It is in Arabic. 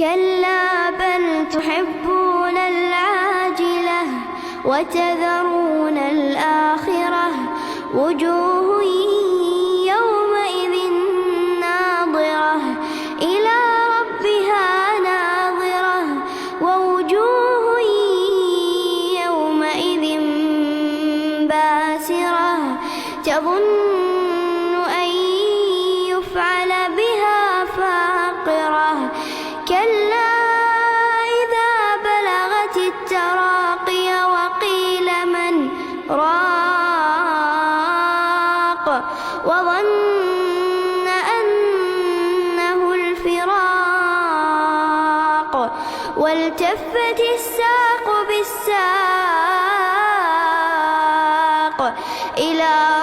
كلا بل تحبون العاجلة وتذرون الآخرة وجوه يومئذ ناظرة إلى ربها ناظرة ووجوه يومئذ باسرة تظن أن يفعل بها فاقرة كلا إذا بلغت التراقي وقيل من راق وظن أنه الفراق والتفت الساق بالساق إلى